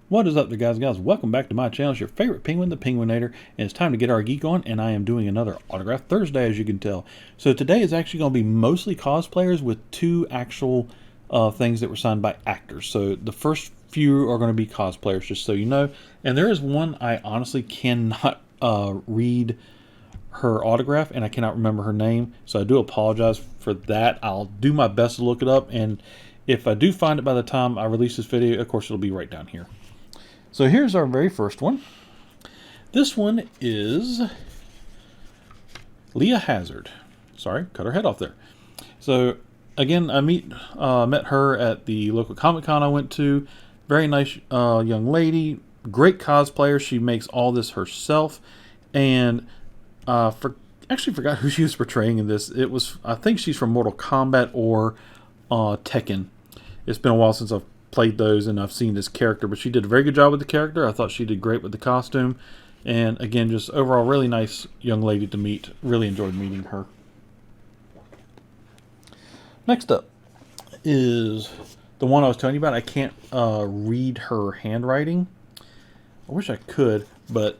What is up there, guys and gals? Welcome back to my channel. It's your favorite penguin, the Penguinator, and it's time to get our geek on, and I am doing another Autograph Thursday, as you can tell. So today is actually going to be mostly cosplayers with two actual things that were signed by actors. So the first few are going to be cosplayers, just so you know. And there is one I honestly cannot read her autograph, and I cannot remember her name, so I do apologize for that. I'll do my best to look it up, and if I do find it by the time I release this video, of course it'll be right down here. So here's our very first one. This one is Leah Hazard. Sorry, cut her head off there. So again, I met her at the local Comic-Con I went to. Very nice young lady, great cosplayer. She makes all this herself, and actually forgot who she was portraying in this. It was, I think she's from Mortal Kombat or Tekken. It's been a while since I've played those and I've seen this character, but she did a very good job with the character. I thought she did great with the costume, and again, just overall really nice young lady to meet. Really enjoyed meeting her. Next up is the one I was telling you about. I can't read her handwriting. I wish I could, but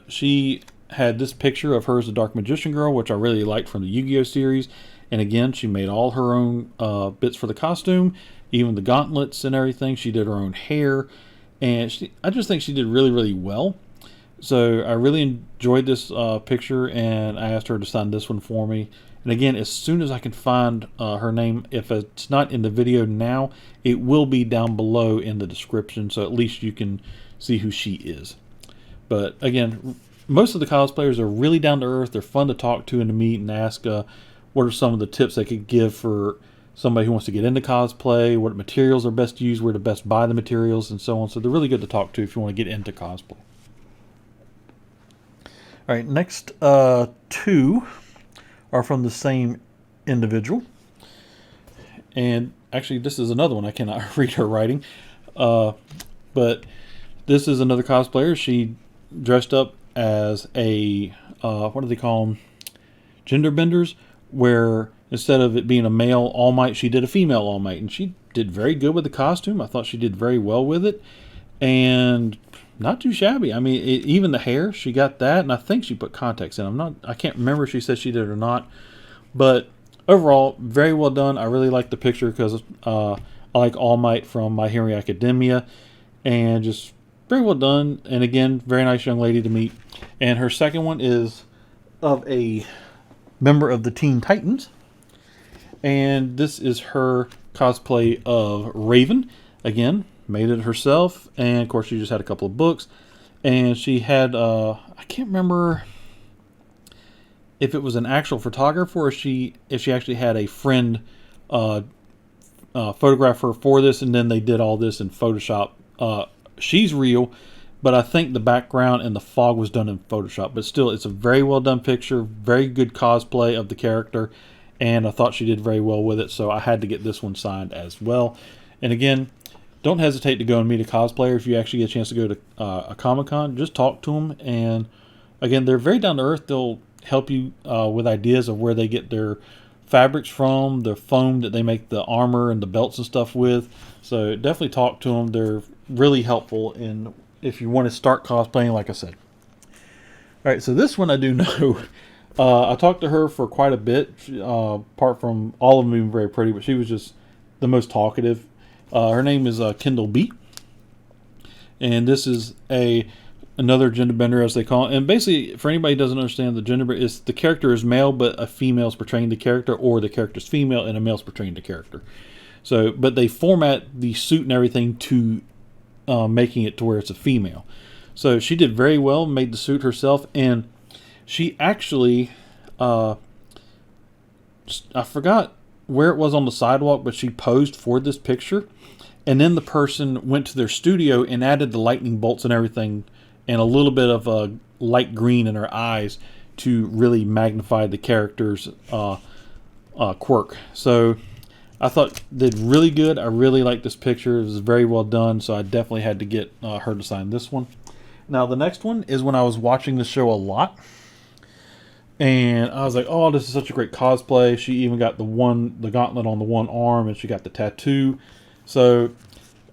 she had this picture of her as a Dark Magician girl, which I really liked from the Yu-Gi-Oh series. And again, she made all her own bits for the costume, even the gauntlets and everything. She did her own hair, and I just think she did really, really well. So I really enjoyed this picture, and I asked her to sign this one for me. And again, as soon as I can find her name, if it's not in the video now, it will be down below in the description, so at least you can see who she is. But again, most of the cosplayers are really down to earth. They're fun to talk to and to meet and ask what are some of the tips they could give for somebody who wants to get into cosplay, what materials are best to use, where to best buy the materials, and so on. So they're really good to talk to if you want to get into cosplay. All right, next two are from the same individual. And actually, this is another one. I cannot read her writing. But this is another cosplayer. She dressed up as a, what do they call them? Gender benders, where instead of it being a male All Might, she did a female All Might, and she did very good with the costume. I thought she did very well with it, and not too shabby. I mean, even the hair, she got that, and I think she put contacts in. I can't remember if she said she did or not, but overall, very well done. I really like the picture because I like All Might from My Hero Academia, and just very well done. And again, very nice young lady to meet. And her second one is of a member of the Teen Titans, and this is her cosplay of Raven. Again, made it herself, and of course she just had a couple of books, and she had I can't remember if it was an actual photographer or if she actually had a friend photograph her for this, and then they did all this in Photoshop. She's real, but I think the background and the fog was done in Photoshop. But still, it's a very well done picture, very good cosplay of the character, and I thought she did very well with it, so I had to get this one signed as well. And again, don't hesitate to go and meet a cosplayer if you actually get a chance to go to a Comic-Con. Just talk to them, and again, they're very down to earth. They'll help you with ideas of where they get their fabrics from, the foam that they make the armor and the belts and stuff with. So definitely talk to them. They're really helpful in if you want to start cosplaying, like I said. All right, so this one I do know. I talked to her for quite a bit, apart from all of them being very pretty, but she was just the most talkative. Her name is Kendall B. And this is another gender bender, as they call it. And basically, for anybody who doesn't understand, the gender is the character is male, but a female is portraying the character, or the character is female and a male is portraying the character. So, but they format the suit and everything to making it to where it's a female. So she did very well, made the suit herself, and she actually, I forgot where it was on the sidewalk, but she posed for this picture, and then the person went to their studio and added the lightning bolts and everything, and a little bit of a light green in her eyes to really magnify the character's quirk. So I thought did really good. I really liked this picture. It was very well done, so I definitely had to get her to sign this one. Now the next one is when I was watching the show a lot, and I was like, oh, this is such a great cosplay. She even got the gauntlet on the one arm, and she got the tattoo. So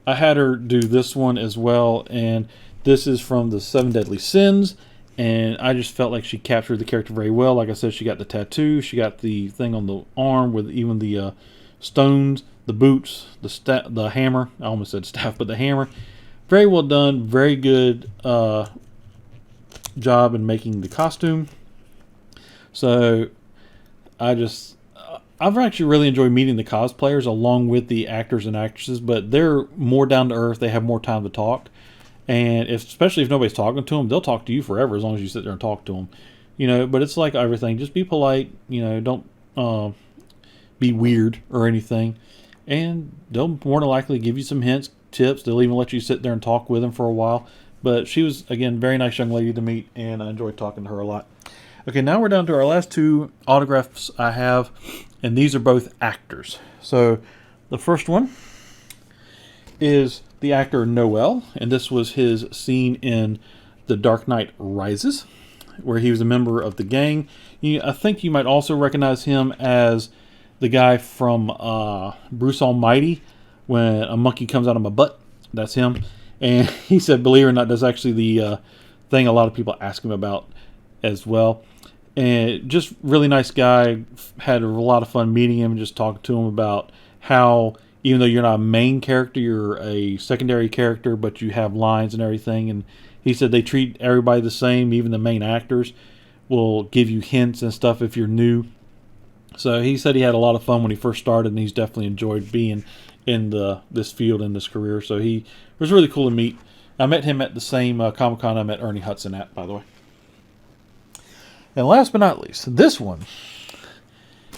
I had her do this one as well, and this is from the Seven Deadly Sins, and I just felt like she captured the character very well. Like I said, she got the tattoo, she got the thing on the arm with even the stones, the boots, the hammer. I almost said staff, but the hammer. Very well done. Very good job in making the costume. So I've actually really enjoyed meeting the cosplayers along with the actors and actresses, but they're more down to earth. They have more time to talk. And especially if nobody's talking to them, they'll talk to you forever as long as you sit there and talk to them. But it's like everything. Just be polite. Don't be weird or anything. And they'll more than likely give you some hints, tips. They'll even let you sit there and talk with them for a while. But she was, again, very nice young lady to meet, and I enjoyed talking to her a lot. Okay, now we're down to our last two autographs I have, and these are both actors. So the first one is the actor Noel, and this was his scene in The Dark Knight Rises, where he was a member of the gang. I think you might also recognize him as the guy from Bruce Almighty, when a monkey comes out of my butt. That's him. And he said, believe it or not, that's actually the thing a lot of people ask him about as well. And just really nice guy. Had a lot of fun meeting him and just talking to him about how, even though you're not a main character, you're a secondary character, but you have lines and everything. And he said they treat everybody the same, even the main actors will give you hints and stuff if you're new. So he said he had a lot of fun when he first started, and he's definitely enjoyed being in this field and this career. So he was really cool to meet. I met him at the same Comic-Con I met Ernie Hudson at, by the way. And last but not least, this one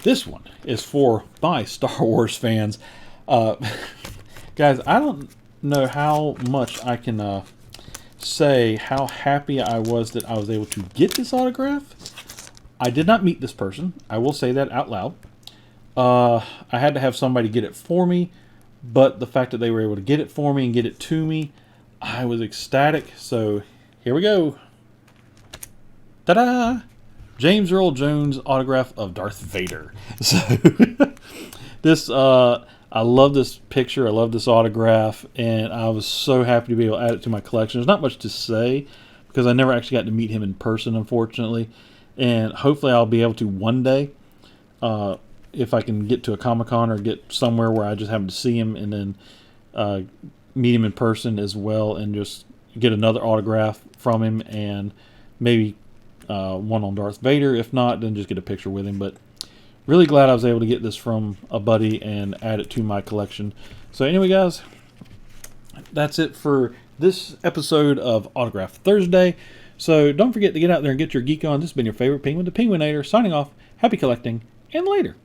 is for my Star Wars fans. Guys, I don't know how much I can say how happy I was that I was able to get this autograph. I did not meet this person. I will say that out loud. I had to have somebody get it for me, but the fact that they were able to get it for me and get it to me, I was ecstatic. So here we go. Ta-da! James Earl Jones autograph of Darth Vader. So this, I love this picture. I love this autograph, and I was so happy to be able to add it to my collection. There's not much to say because I never actually got to meet him in person, unfortunately. And hopefully I'll be able to one day, if I can get to a Comic-Con or get somewhere where I just happen to see him and then meet him in person as well, and just get another autograph from him, and maybe one on Darth Vader. If not, then just get a picture with him. But really glad I was able to get this from a buddy and add it to my collection. So anyway, guys, that's it for this episode of Autograph Thursday. So don't forget to get out there and get your geek on. This has been your favorite penguin, the Penguinator, signing off. Happy collecting, and later.